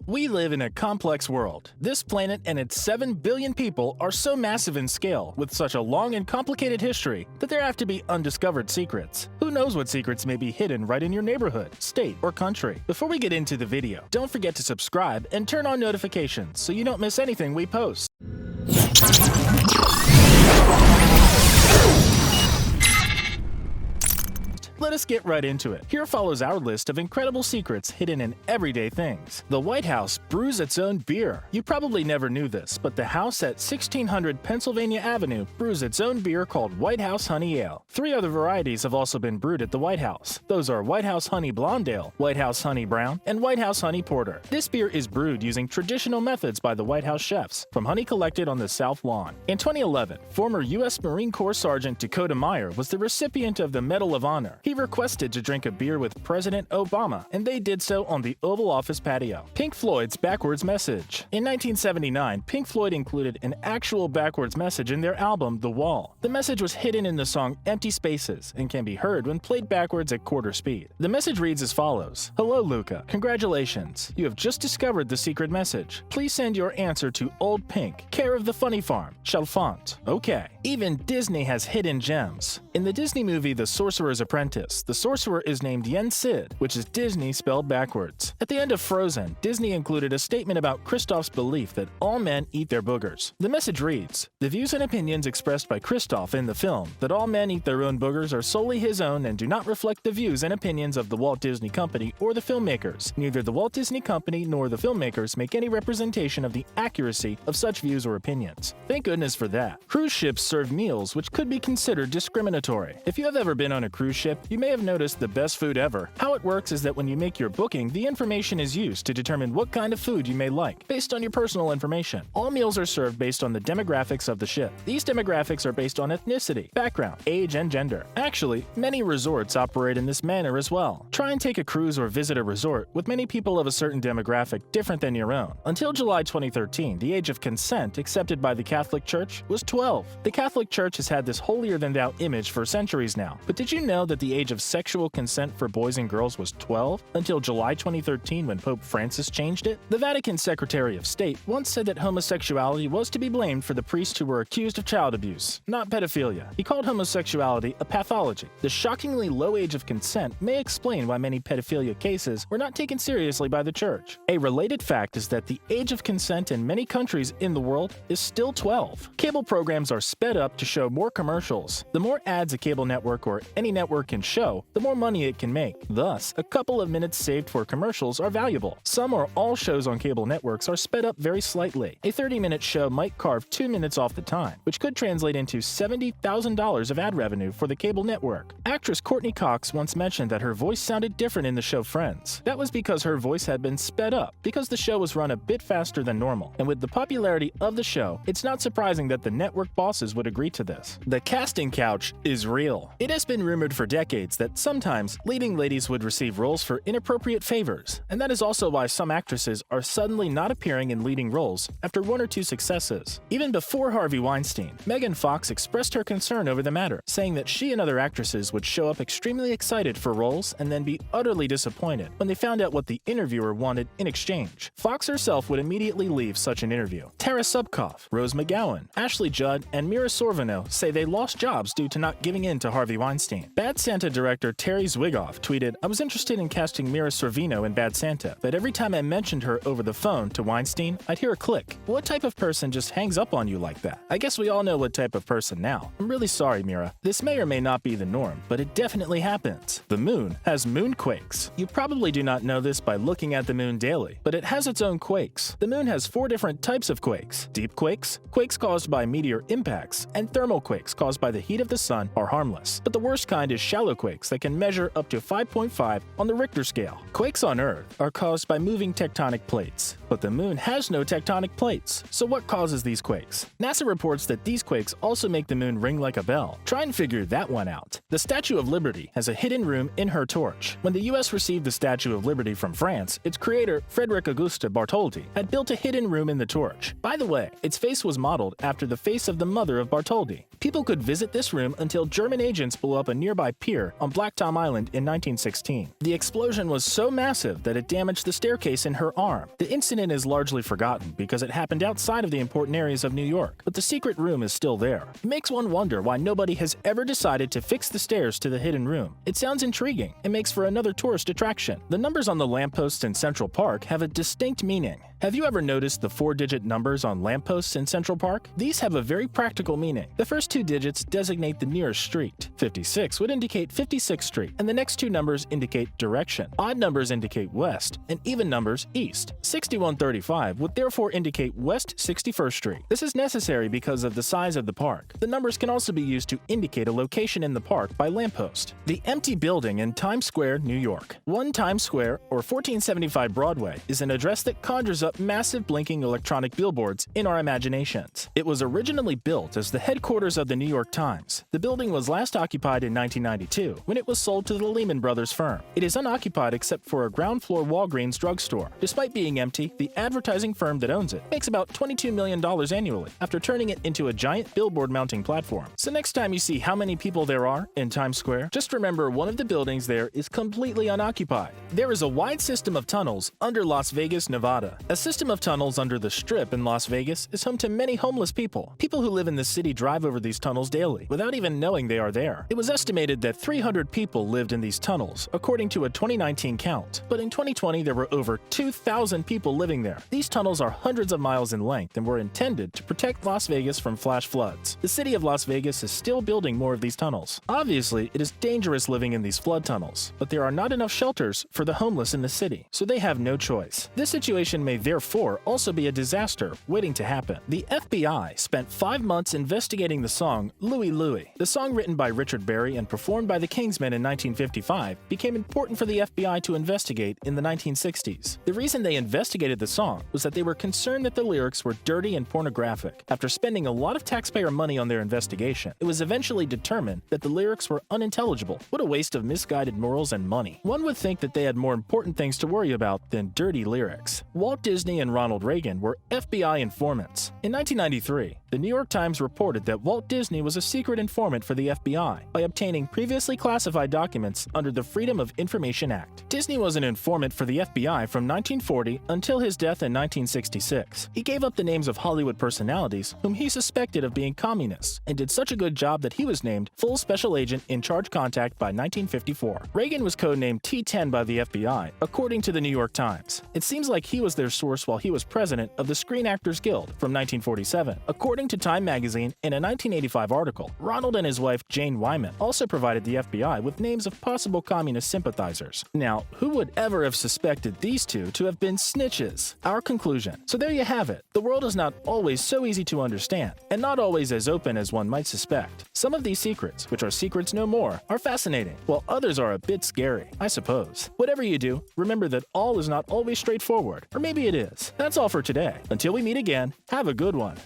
We live in a complex world. This planet and its 7 billion people are so massive in scale, with such a long and complicated history, that there have to be undiscovered secrets. Who knows what secrets may be hidden right in your neighborhood, state, or country? Before we get into the video, don't forget to subscribe and turn on notifications so you don't miss anything we post. Let us get right into it. Here follows our list of incredible secrets hidden in everyday things. The White House brews its own beer. You probably never knew this, but the house at 1600 Pennsylvania Avenue brews its own beer called White House Honey Ale. 3 other varieties have also been brewed at the White House. Those are White House Honey Blonde Ale, White House Honey Brown, and White House Honey Porter. This beer is brewed using traditional methods by the White House chefs, from honey collected on the South Lawn. In 2011, former U.S. Marine Corps Sergeant Dakota Meyer was the recipient of the Medal of Honor. He requested to drink a beer with President Obama, and they did so on the Oval Office patio. Pink Floyd's Backwards Message. In 1979, Pink Floyd included an actual backwards message in their album, The Wall. The message was hidden in the song Empty Spaces and can be heard when played backwards at quarter speed. The message reads as follows: "Hello, Luca. Congratulations. You have just discovered the secret message. Please send your answer to Old Pink, care of the Funny Farm, Chalfont." Okay. Even Disney has hidden gems. In the Disney movie The Sorcerer's Apprentice, the sorcerer is named Yen Sid, which is Disney spelled backwards. At the end of Frozen, Disney included a statement about Kristoff's belief that all men eat their boogers. The message reads: "The views and opinions expressed by Kristoff in the film, that all men eat their own boogers, are solely his own and do not reflect the views and opinions of the Walt Disney Company or the filmmakers. Neither the Walt Disney Company nor the filmmakers make any representation of the accuracy of such views or opinions." Thank goodness for that. Cruise ships serve meals which could be considered discriminatory. If you have ever been on a cruise ship, you may have noticed the best food ever. How it works is that when you make your booking, the information is used to determine what kind of food you may like, based on your personal information. All meals are served based on the demographics of the ship. These demographics are based on ethnicity, background, age, and gender. Actually, many resorts operate in this manner as well. Try and take a cruise or visit a resort with many people of a certain demographic different than your own. Until July 2013, the age of consent accepted by the Catholic Church was 12. The Catholic Church has had this holier-than-thou image for centuries now. But did you know that the age of sexual consent for boys and girls was 12 until July 2013 when Pope Francis changed it? The Vatican Secretary of State once said that homosexuality was to be blamed for the priests who were accused of child abuse, not pedophilia. He called homosexuality a pathology. The shockingly low age of consent may explain why many pedophilia cases were not taken seriously by the church. A related fact is that the age of consent in many countries in the world is still 12. Cable programs are sped up to show more commercials. The more ads a cable network or any network can show, the more money it can make. Thus, a couple of minutes saved for commercials are valuable. Some or all shows on cable networks are sped up very slightly. A 30-minute show might carve 2 minutes off the time, which could translate into $70,000 of ad revenue for the cable network. Actress Courtney Cox once mentioned that her voice sounded different in the show Friends. That was because her voice had been sped up, because the show was run a bit faster than normal. And with the popularity of the show, it's not surprising that the network bosses would agree to this. The casting couch is real. It has been rumored for decades that sometimes leading ladies would receive roles for inappropriate favors, and that is also why some actresses are suddenly not appearing in leading roles after 1 or 2 successes. Even before Harvey Weinstein, Megan Fox expressed her concern over the matter, saying that she and other actresses would show up extremely excited for roles and then be utterly disappointed when they found out what the interviewer wanted in exchange. Fox herself would immediately leave such an interview. Tara Subkoff, Rose McGowan, Ashley Judd, and Mira Sorvino say they lost jobs due to not giving in to Harvey Weinstein. Bad Santa director Terry Zwigoff tweeted, "I was interested in casting Mira Sorvino in Bad Santa, but every time I mentioned her over the phone to Weinstein, I'd hear a click. What type of person just hangs up on you like that? I guess we all know what type of person now. I'm really sorry, Mira. This may or may not be the norm, but it definitely happens." The moon has moonquakes. You probably do not know this by looking at the moon daily, but it has its own quakes. The moon has 4 different types of quakes: deep quakes, quakes caused by meteor impacts, and thermal quakes caused by the heat of the sun are harmless. But the worst kind is shallow quakes that can measure up to 5.5 on the Richter scale. Quakes on Earth are caused by moving tectonic plates, but the moon has no tectonic plates. So what causes these quakes? NASA reports that these quakes also make the moon ring like a bell. Try and figure that one out. The Statue of Liberty has a hidden room in her torch. When the US received the Statue of Liberty from France, its creator, Frederick Auguste Bartholdi, had built a hidden room in the torch. By the way, its face was modeled after the face of the mother of Bartholdi. People could visit this room until German agents blew up a nearby pier on Black Tom Island in 1916. The explosion was so massive that it damaged the staircase in her arm. The instant incident is largely forgotten because it happened outside of the important areas of New York, but the secret room is still there. It makes one wonder why nobody has ever decided to fix the stairs to the hidden room. It sounds intriguing and makes for another tourist attraction. The numbers on the lampposts in Central Park have a distinct meaning. Have you ever noticed the 4-digit numbers on lampposts in Central Park? These have a very practical meaning. The first 2 digits designate the nearest street. 56 would indicate 56th Street, and the next 2 numbers indicate direction. Odd numbers indicate west, and even numbers east. 6135 would therefore indicate West 61st Street. This is necessary because of the size of the park. The numbers can also be used to indicate a location in the park by lamppost. The empty building in Times Square, New York. 1 Times Square, or 1475 Broadway, is an address that conjures up massive blinking electronic billboards in our imaginations. It was originally built as the headquarters of the New York Times. The building was last occupied in 1992 when it was sold to the Lehman Brothers firm. It is unoccupied except for a ground floor Walgreens drugstore. Despite being empty, the advertising firm that owns it makes about $22 million annually after turning it into a giant billboard mounting platform. So next time you see how many people there are in Times Square, just remember one of the buildings there is completely unoccupied. There is a wide system of tunnels under Las Vegas, Nevada. A system of tunnels under the Strip in Las Vegas is home to many homeless people. People who live in the city drive over these tunnels daily without even knowing they are there. It was estimated that 300 people lived in these tunnels, according to a 2019 count. But in 2020, there were over 2,000 people living there. These tunnels are hundreds of miles in length and were intended to protect Las Vegas from flash floods. The city of Las Vegas is still building more of these tunnels. Obviously, it is dangerous living in these flood tunnels, but there are not enough shelters for the homeless in the city, so they have no choice. This situation may therefore also be a disaster waiting to happen. The FBI spent 5 months investigating the song Louie Louie. The song, written by Richard Berry and performed by the Kingsmen in 1955, became important for the FBI to investigate in the 1960s. The reason they investigated the song was that they were concerned that the lyrics were dirty and pornographic. After spending a lot of taxpayer money on their investigation, it was eventually determined that the lyrics were unintelligible. What a waste of misguided morals and money. One would think that they had more important things to worry about than dirty lyrics. Walt Disney and Ronald Reagan were FBI informants. In 1993, the New York Times reported that Walt Disney was a secret informant for the FBI by obtaining previously classified documents under the Freedom of Information Act. Disney was an informant for the FBI from 1940 until his death in 1966. He gave up the names of Hollywood personalities whom he suspected of being communists and did such a good job that he was named Full Special Agent in Charge Contact by 1954. Reagan was codenamed T-10 by the FBI, according to the New York Times. It seems like he was their source while he was president of the Screen Actors Guild from 1947. According to Time magazine, in a 1985 article, Ronald and his wife Jane Wyman also provided the FBI with names of possible communist sympathizers. Now, who would ever have suspected these two to have been snitches? Our conclusion. So there you have it. The world is not always so easy to understand, and not always as open as one might suspect. Some of these secrets, which are secrets no more, are fascinating, while others are a bit scary, I suppose. Whatever you do, remember that all is not always straightforward, or maybe it is. That's all for today. Until we meet again, have a good one.